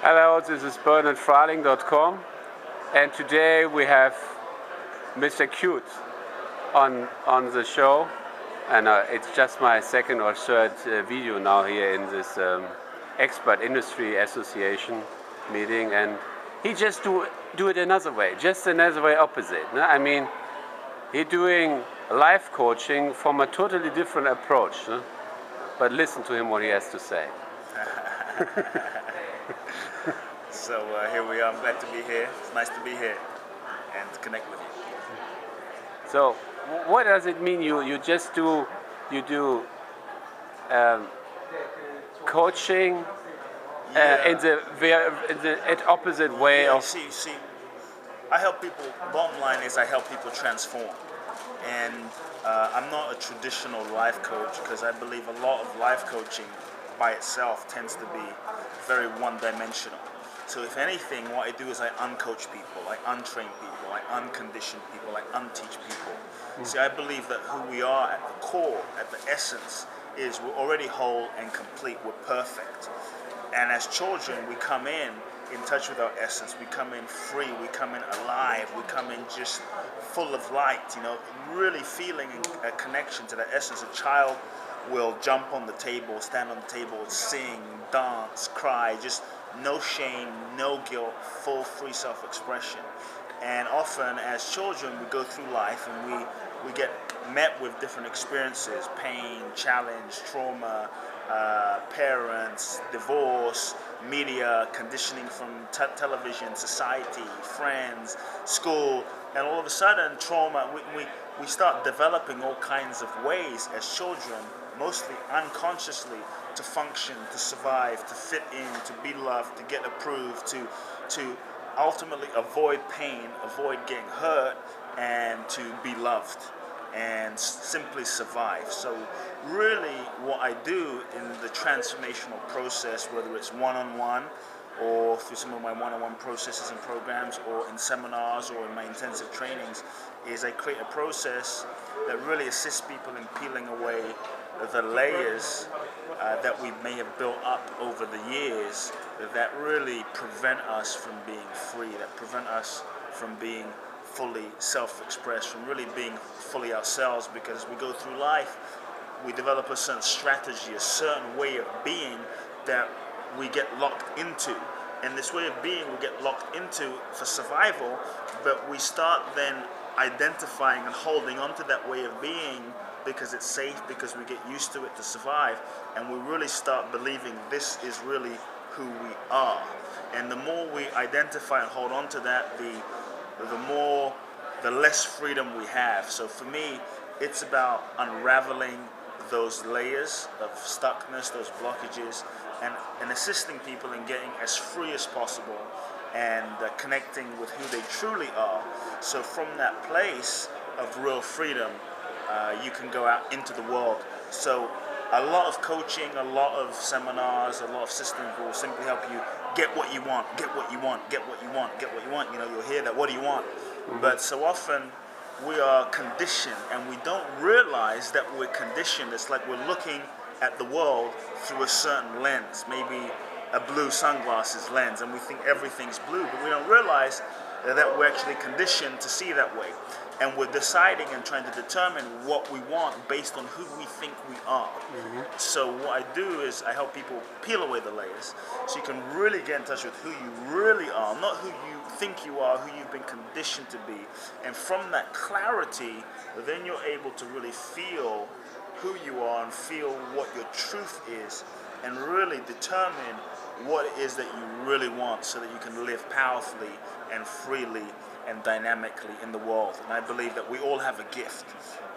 Hello, this is bernardfraling.com, and today we have Mr. Kute on the show, and it's just my second or third video now here in this Expert Industry Association meeting, and he just do it another way, just another way opposite. No? I mean, he's doing life coaching from a totally different approach, no? But listen to him what he has to say. So here we are. I'm glad to be here. It's nice to be here and to connect with you. So, what does it mean? You just do coaching in the opposite way of. See, I help people. Bottom line is I help people transform, and I'm not a traditional life coach because I believe a lot of life coaching by itself tends to be very one-dimensional. So if anything, what I do is I uncoach people, I untrain people, I uncondition people, I unteach people. See, I believe that who we are at the core, at the essence, is we're already whole and complete, we're perfect. And as children, we come in touch with our essence, we come in free, we come in alive, we come in just full of light, really feeling a connection to that essence. A child will jump on the table, stand on the table, sing, dance, cry, just no shame, no guilt, full free self-expression. And often as children we go through life and we get met with different experiences, pain, challenge, trauma, parents, divorce, media, conditioning from television, society, friends, school, and all of a sudden trauma, we start developing all kinds of ways as children, mostly unconsciously, to function, to survive, to fit in, to be loved, to get approved, to ultimately avoid pain, avoid getting hurt, and to be loved and simply survive. So really what I do in the transformational process, whether it's one-on-one or through some of my one-on-one processes and programs or in seminars or in my intensive trainings, is I create a process that really assists people in peeling away the layers that we may have built up over the years that really prevent us from being free, that prevent us from being fully self-expressed, from really being fully ourselves. Because as we go through life, we develop a certain strategy, a certain way of being that we get locked into. And this way of being we get locked into for survival, but we start then identifying and holding on to that way of being because it's safe, because we get used to it to survive, and we really start believing this is really who we are. And the more we identify and hold on to that, the less freedom we have. So for me, it's about unraveling those layers of stuckness, those blockages, and assisting people in getting as free as possible and connecting with who they truly are. So from that place of real freedom, you can go out into the world. So a lot of coaching, a lot of seminars, a lot of systems will simply help you get what you want, get what you want, get what you want, get what you want. You'll hear that, what do you want? Mm-hmm. But so often we are conditioned and we don't realize that we're conditioned. It's like we're looking at the world through a certain lens, maybe a blue sunglasses lens, and we think everything's blue, but we don't realize that we're actually conditioned to see that way. And we're deciding and trying to determine what we want based on who we think we are. Mm-hmm. So what I do is I help people peel away the layers so you can really get in touch with who you really are, not who you think you are, who you've been conditioned to be. And from that clarity, then you're able to really feel who you are and feel what your truth is and really determine what it is that you really want so that you can live powerfully and freely and dynamically in the world. And I believe that we all have a gift.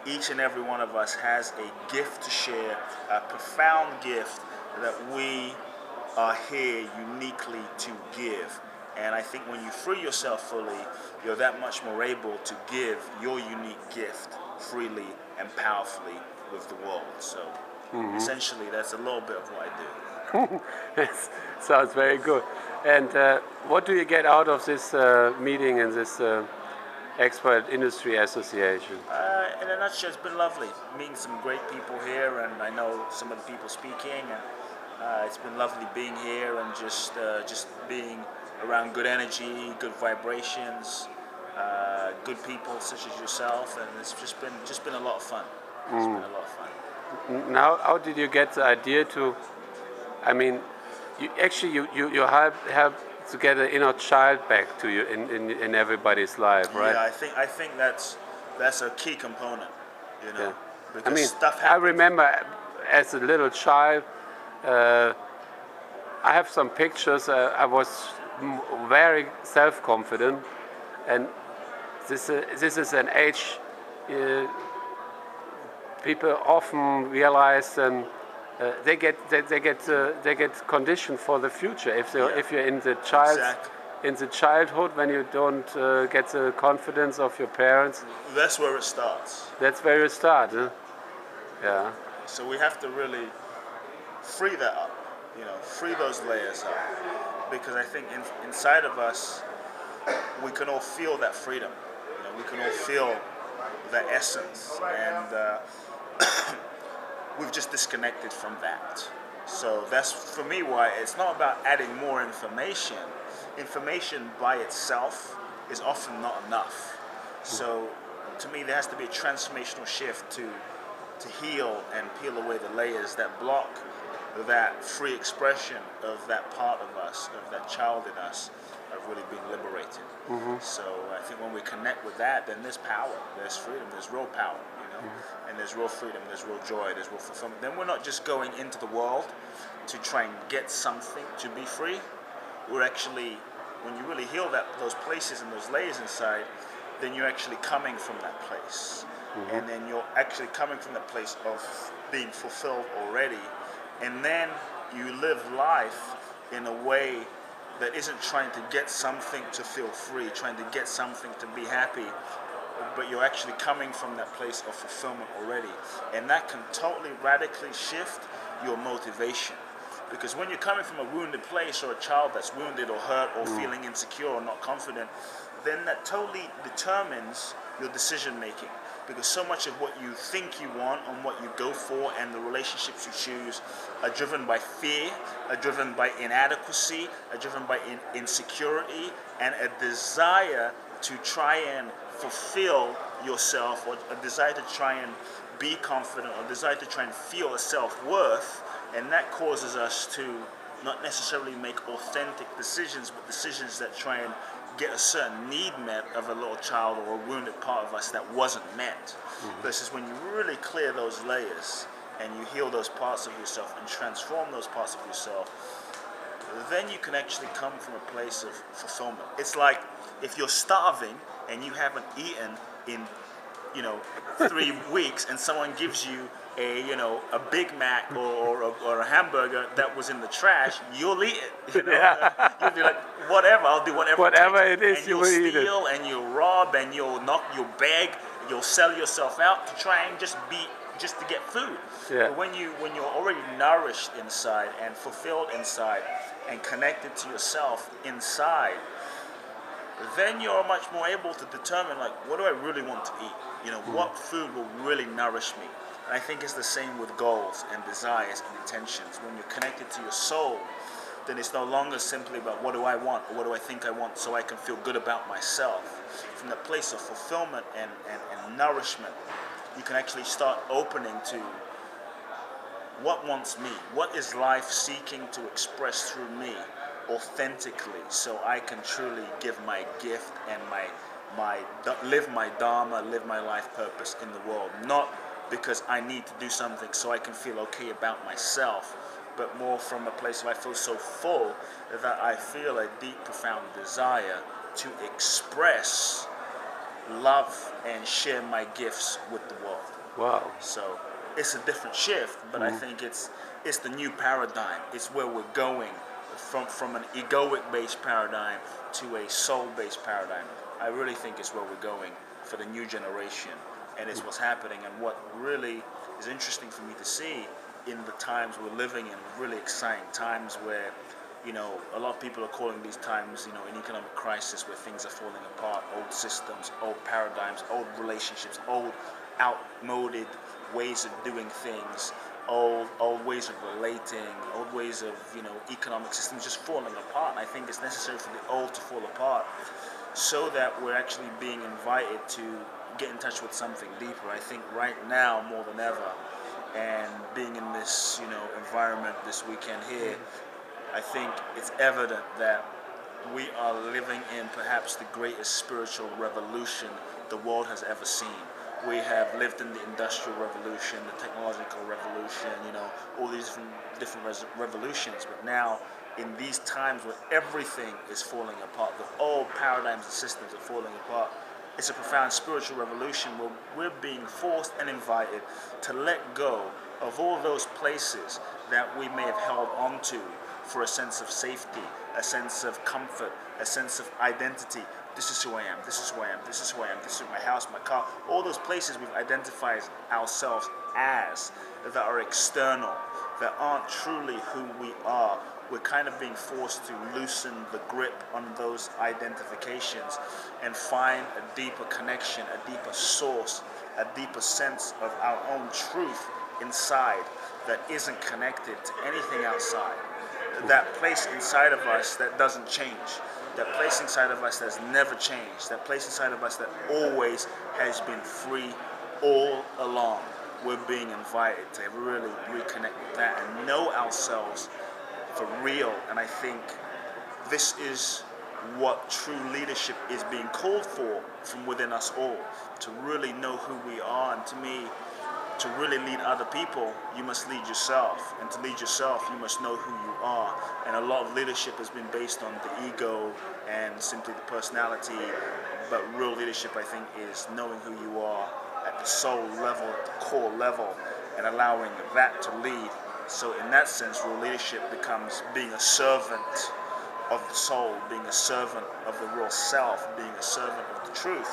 Each and every one of us has a gift to share, a profound gift that we are here uniquely to give. And I think when you free yourself fully, you're that much more able to give your unique gift freely and powerfully with the world. So essentially that's a little bit of what I do. That sounds very good. And what do you get out of this meeting in this Expert Industry Association? In a nutshell, it's been lovely meeting some great people here, and I know some of the people speaking, It's been lovely being here and just being around good energy, good vibrations, good people such as yourself, and it's just been a lot of fun. It's been a lot of fun. Now, how did you get the idea to? I mean, you help to get an inner child back to you in everybody's life, right? Yeah, I think that's a key component, you know, Yeah. I because mean, stuff I happens. remember as a little child, uh, I have some pictures. I was very self-confident, and this is an age uh, people often realize they get conditioned for the future Yeah, if you're in the exactly. childhood when you don't get the confidence of your parents. That's where it starts. That's where you start. Huh? Yeah. So we have to really free that up, you know, free those layers up, because I think inside of us we can all feel that freedom. You know, we can all feel that essence, and we've just disconnected from that. So that's for me why it's not about adding more information. Information by itself is often not enough. So to me, there has to be a transformational shift to heal and peel away the layers that block that free expression of that part of us, of that child in us, of really being liberated. So I think when we connect with that, then there's power, there's freedom, there's real power, you know, and there's real freedom, there's real joy, there's real fulfillment. Then we're not just going into the world to try and get something to be free. We're actually, when you really heal those places and those layers inside, then you're actually coming from that place. And then you're actually coming from that place of being fulfilled already. And then you live life in a way that isn't trying to get something to feel free, trying to get something to be happy, but you're actually coming from that place of fulfillment already. And that can totally radically shift your motivation. Because when you're coming from a wounded place, or a child that's wounded or hurt or feeling insecure or not confident, then that totally determines your decision making. Because so much of what you think you want and what you go for and the relationships you choose are driven by fear, are driven by inadequacy, are driven by insecurity, and a desire to try and fulfill yourself, or a desire to try and be confident, or a desire to try and feel a self-worth. And that causes us to not necessarily make authentic decisions, but decisions that try and get a certain need met of a little child or a wounded part of us that wasn't met. Versus when you really clear those layers and you heal those parts of yourself and transform those parts of yourself, then you can actually come from a place of fulfillment. It's like if you're starving and you haven't eaten in 3 weeks, and someone gives you a Big Mac or a hamburger that was in the trash, you'll eat it. Yeah. You'll be like, whatever, I'll do whatever. Whatever it takes. it is, and you you'll will eat it. steal and you'll rob and you'll beg, you'll sell yourself out to try and just to get food. Yeah. But when you're already nourished inside and fulfilled inside and connected to yourself inside, then you're much more able to determine, like, what do I really want to eat? What food will really nourish me? And I think it's the same with goals and desires and intentions. When you're connected to your soul, then it's no longer simply about what do I want or what do I think I want so I can feel good about myself. From the place of fulfillment and nourishment, you can actually start opening to what wants me, what is life seeking to express through me authentically, so I can truly give my gift and live my dharma, live my life purpose in the world. Not because I need to do something so I can feel okay about myself, but more from a place where I feel so full that I feel a deep, profound desire to express love and share my gifts with the world. Wow. So it's a different shift, but I think it's the new paradigm. It's where we're going from an egoic-based paradigm to a soul-based paradigm. I really think it's where we're going for the new generation, and it's what's happening. And what really is interesting for me to see in the times we're living in, really exciting times where, a lot of people are calling these times, an economic crisis where things are falling apart, old systems, old paradigms, old relationships, old outmoded ways of doing things old ways of relating, old ways of economic systems just falling apart. And I think it's necessary for the old to fall apart so that we're actually being invited to get in touch with something deeper. I think right now more than ever, and being in this environment this weekend here, I think it's evident that we are living in perhaps the greatest spiritual revolution the world has ever seen. We have lived in the industrial revolution, the technological revolution, all these different revolutions. But now, in these times where everything is falling apart, the old paradigms and systems are falling apart, it's a profound spiritual revolution where we're being forced and invited to let go of all those places that we may have held on to for a sense of safety, a sense of comfort, a sense of identity. This is who I am, this is who I am, this is who I am, this is my house, my car, all those places we've identified ourselves as that are external, that aren't truly who we are. We're kind of being forced to loosen the grip on those identifications and find a deeper connection, a deeper source, a deeper sense of our own truth inside that isn't connected to anything outside. That place inside of us that doesn't change, that place inside of us that's never changed, that place inside of us that always has been free all along. We're being invited to really reconnect with that and know ourselves for real. And I think this is what true leadership is being called for from within us all, to really know who we are. And to me, to really lead other people, you must lead yourself. And to lead yourself, you must know who you are. And a lot of leadership has been based on the ego and simply the personality. But real leadership, I think, is knowing who you are at the soul level, at the core level, and allowing that to lead. So in that sense, real leadership becomes being a servant of the soul, being a servant of the real self, being a servant of the truth.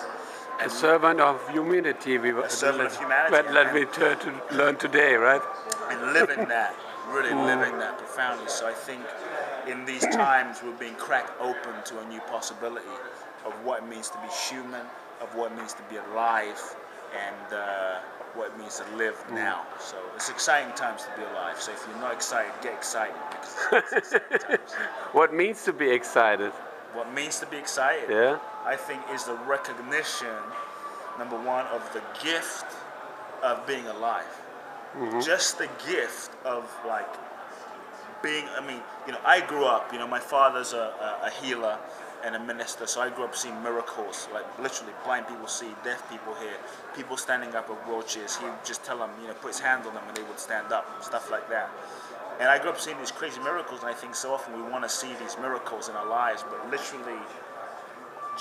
A servant of humanity. A servant of humanity. Let me try to learn today, right? And living that, really living that profoundly. So I think in these times we're being cracked open to a new possibility of what it means to be human, of what it means to be alive, and what it means to live now. So it's exciting times to be alive. So if you're not excited, get excited, because it's exciting times. What means to be excited? What means to be excited, Yeah. I think, is the recognition, number one, of the gift of being alive. Just the gift of being, I grew up, my father's a healer and a minister, so I grew up seeing miracles, like literally blind people see, deaf people hear, people standing up with wheelchairs. He would just tell them, put his hand on them and they would stand up, stuff like that. And I grew up seeing these crazy miracles, and I think so often we want to see these miracles in our lives, but literally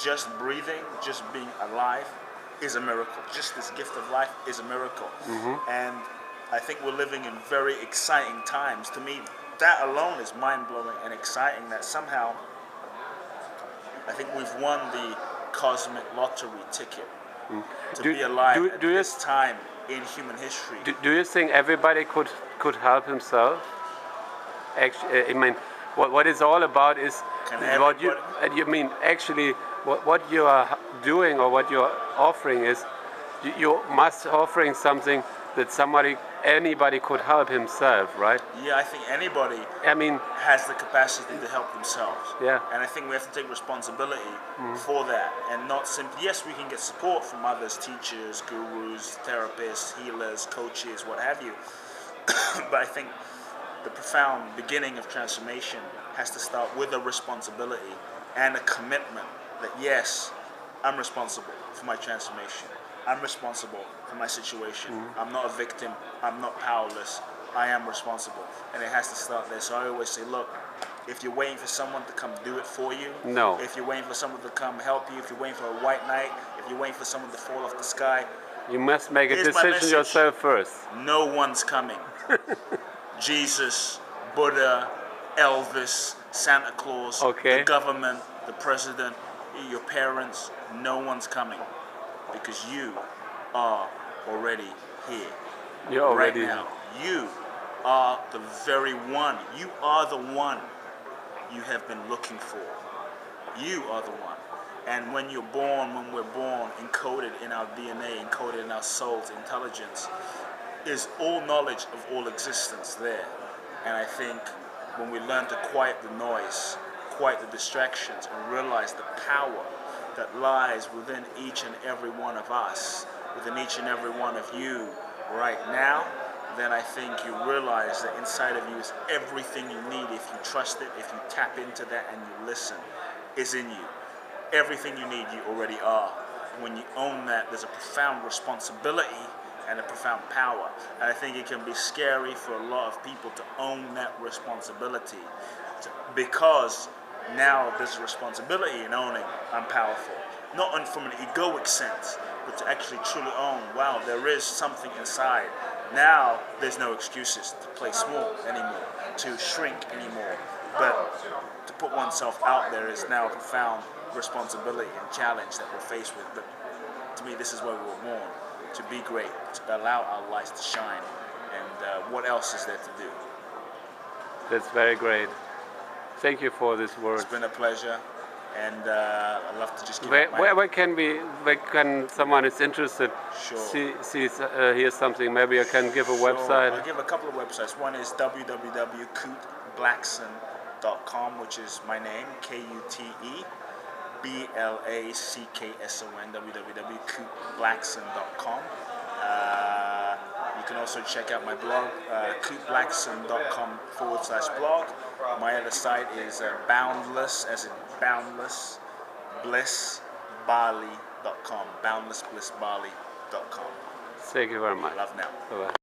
just breathing, just being alive is a miracle. Just this gift of life is a miracle. And I think we're living in very exciting times. To me, that alone is mind-blowing and exciting, that somehow I think we've won the cosmic lottery ticket to be alive at this time in human history. Do you think everybody could help himself? Actually, what it's all about is what you mean. Actually, what you are doing or what you're offering is you must offering something that anybody could help himself, right? Yeah, I think anybody has the capacity to help themselves. Yeah. And I think we have to take responsibility for that, and not simply, yes, we can get support from others, teachers, gurus, therapists, healers, coaches, what have you. But I think the profound beginning of transformation has to start with a responsibility and a commitment that, yes, I'm responsible for my transformation. I'm responsible for my situation. I'm not a victim. I'm not powerless. I am responsible. And it has to start there. So I always say, look, if you're waiting for someone to come do it for you, no. If you're waiting for someone to come help you, if you're waiting for a white knight, if you're waiting for someone to fall off the sky, you must make a decision yourself first. No one's coming. Jesus, Buddha, Elvis, Santa Claus, the government, the president, your parents, no one's coming. Because you are already here. You're already right now. You are the very one. You are the one you have been looking for. You are the one. And when you're born, when we're born, encoded in our DNA, encoded in our soul's intelligence, is all knowledge of all existence there. And I think when we learn to quiet the noise, quiet the distractions, and realize the power that lies within each and every one of us, within each and every one of you right now, then I think you realize that inside of you is everything you need. If you trust it, if you tap into that and you listen, is in you. Everything you need, you already are. When you own that, there's a profound responsibility and a profound power. And I think it can be scary for a lot of people to own that responsibility, because now there's a responsibility in owning I'm powerful. Not from an egoic sense, but to actually truly own, wow, there is something inside. Now there's no excuses to play small anymore, to shrink anymore. But to put oneself out there is now a profound responsibility and challenge that we're faced with. But to me, this is why we were born, to be great, to allow our lights to shine. And what else is there to do? That's very great. Thank you for this word. It's been a pleasure, and I'd love to just give Where can someone is interested Sure. hear something? Maybe I can give a website. I'll give a couple of websites. One is www.kuteblackson.com, which is my name, Kute Blackson, www.kuteblackson.com. You can also check out my blog, kuteblackson.com/blog. My other site is boundless, as in boundless, blissbali.com, boundlessblissbali.com. Thank you very much. Love now. Bye-bye.